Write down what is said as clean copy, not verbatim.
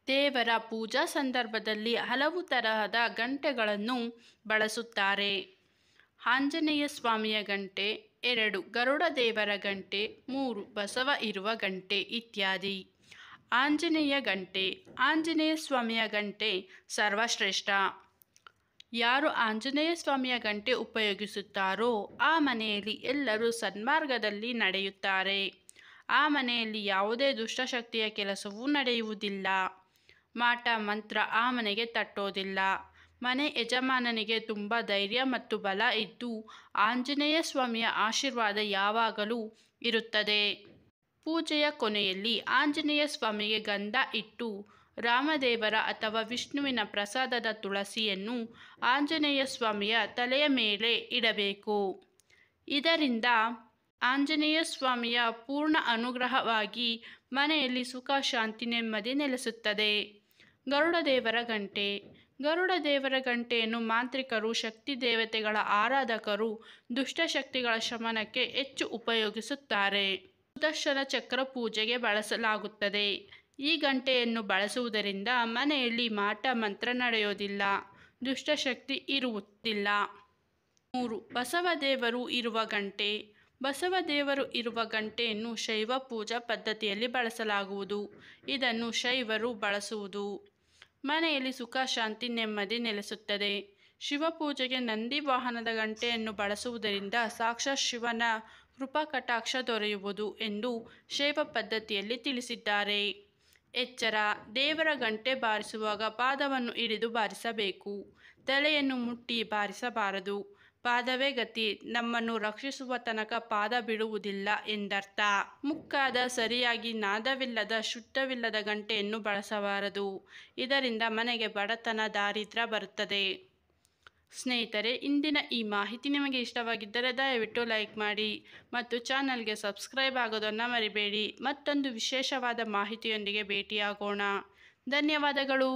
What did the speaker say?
ದೇವರ ಪೂಜಾ ಸಂದರ್ಭದಲ್ಲಿ ಹಲವು ತರಹದ ಗಂಟೆಗಳನ್ನು ಬಳಸುತ್ತಾರೆ. ಆಂಜನೇಯ ಸ್ವಾಮಿಯ ಗಂಟೆ, 2 ಗರುಡ ದೇವರ ಗಂಟೆ, 3 ಬಸವ ಇರುವ ಗಂಟೆ ಇತ್ಯಾದಿ. ಆಂಜನೇಯ ಗಂಟೆ. ಆಂಜನೇಯ ಸ್ವಾಮಿಯ ಗಂಟೆ ಸರ್ವಶ್ರೇಷ್ಠ. ಯಾರು ಆಂಜನೇಯ ಸ್ವಾಮಿಯ ಗಂಟೆ ಉಪಯೋಗಿಸುತ್ತಾರೋ ಆ ಮನೆಯಲ್ಲಿ ಎಲ್ಲರೂ ಸನ್ಮಾರ್ಗದಲ್ಲಿ ನಡೆಯುತ್ತಾರೆ. ಆ ಮನೆಯಲ್ಲಿ ಯಾವುದೇ ದುಷ್ಟಶಕ್ತಿಯ ಕೆಲಸವೂ ನಡೆಯುವುದಿಲ್ಲ. ಮಾಟ ಮಂತ್ರ ಆ ಮನೆಗೆ ತಟ್ಟೋದಿಲ್ಲ. ಮನೆ ಯಜಮಾನನಿಗೆ ತುಂಬ ಧೈರ್ಯ ಮತ್ತು ಬಲ ಇದ್ದು ಆಂಜನೇಯ ಸ್ವಾಮಿಯ ಆಶೀರ್ವಾದ ಯಾವಾಗಲೂ ಇರುತ್ತದೆ. ಪೂಜೆಯ ಕೊನೆಯಲ್ಲಿ ಆಂಜನೇಯ ಸ್ವಾಮಿಗೆ ಗಂಧ ಇಟ್ಟು ರಾಮದೇವರ ಅಥವಾ ವಿಷ್ಣುವಿನ ಪ್ರಸಾದದ ತುಳಸಿಯನ್ನು ಆಂಜನೇಯ ಸ್ವಾಮಿಯ ತಲೆಯ ಮೇಲೆ ಇಡಬೇಕು. ಇದರಿಂದ ಆಂಜನೇಯ ಸ್ವಾಮಿಯ ಪೂರ್ಣ ಅನುಗ್ರಹವಾಗಿ ಮನೆಯಲ್ಲಿ ಸುಖ, ಶಾಂತಿ, ನೆಮ್ಮದಿ ನೆಲೆಸುತ್ತದೆ. ಗರುಡ ದೇವರ ಗಂಟೆ. ಗರುಡ ದೇವರ ಗಂಟೆಯನ್ನು ಮಾಂತ್ರಿಕರು, ಶಕ್ತಿ ದೇವತೆಗಳ ಆರಾಧಕರು ದುಷ್ಟಶಕ್ತಿಗಳ ಶಮನಕ್ಕೆ ಹೆಚ್ಚು ಉಪಯೋಗಿಸುತ್ತಾರೆ. ಸುದರ್ಶನ ಚಕ್ರ ಪೂಜೆಗೆ ಬಳಸಲಾಗುತ್ತದೆ. ಈ ಗಂಟೆಯನ್ನು ಬಳಸುವುದರಿಂದ ಮನೆಯಲ್ಲಿ ಮಾಟ ಮಂತ್ರ ನಡೆಯೋದಿಲ್ಲ, ದುಷ್ಟಶಕ್ತಿ ಇರುವುದಿಲ್ಲ. 3 ಬಸವದೇವರು ಇರುವ ಗಂಟೆ. ಬಸವದೇವರು ಇರುವ ಗಂಟೆಯನ್ನು ಶೈವ ಪೂಜಾ ಪದ್ಧತಿಯಲ್ಲಿ ಬಳಸಲಾಗುವುದು. ಇದನ್ನು ಶೈವರು ಬಳಸುವುದು. ಮನೆಯಲ್ಲಿ ಸುಖ, ಶಾಂತಿ, ನೆಮ್ಮದಿ ನೆಲೆಸುತ್ತದೆ. ಶಿವಪೂಜೆಗೆ ನಂದಿ ವಾಹನದ ಗಂಟೆಯನ್ನು ಬಳಸುವುದರಿಂದ ಸಾಕ್ಷಾತ್ ಶಿವನ ಕೃಪಾ ಕಟಾಕ್ಷ ದೊರೆಯುವುದು ಎಂದು ಶೈವ ಪದ್ಧತಿಯಲ್ಲಿ ತಿಳಿಸಿದ್ದಾರೆ. ಎಚ್ಚರ. ದೇವರ ಗಂಟೆ ಬಾರಿಸುವಾಗ ಪಾದವನ್ನು ಹಿಡಿದು ಬಾರಿಸಬೇಕು. ತಲೆಯನ್ನು ಮುಟ್ಟಿ ಬಾರಿಸಬಾರದು. ಪಾದವೇ ಗತಿ, ನಮ್ಮನ್ನು ರಕ್ಷಿಸುವ ತನಕ ಪಾದ ಬಿಡುವುದಿಲ್ಲ ಎಂದರ್ಥ. ಮುಕ್ಕಾದ, ಸರಿಯಾಗಿ ನಾದವಿಲ್ಲದ, ಶುದ್ಧವಿಲ್ಲದ ಗಂಟೆಯನ್ನು ಬಳಸಬಾರದು. ಇದರಿಂದ ಮನೆಗೆ ಬಡತನ, ದಾರಿದ್ರ್ಯ ಬರುತ್ತದೆ. ಸ್ನೇಹಿತರೆ, ಇಂದಿನ ಈ ಮಾಹಿತಿ ನಿಮಗೆ ಇಷ್ಟವಾಗಿದ್ದರೆ ದಯವಿಟ್ಟು ಲೈಕ್ ಮಾಡಿ ಮತ್ತು ಚಾನಲ್ಗೆ ಸಬ್ಸ್ಕ್ರೈಬ್ ಆಗೋದನ್ನು ಮರಿಬೇಡಿ. ಮತ್ತೊಂದು ವಿಶೇಷವಾದ ಮಾಹಿತಿಯೊಂದಿಗೆ ಭೇಟಿಯಾಗೋಣ. ಧನ್ಯವಾದಗಳು.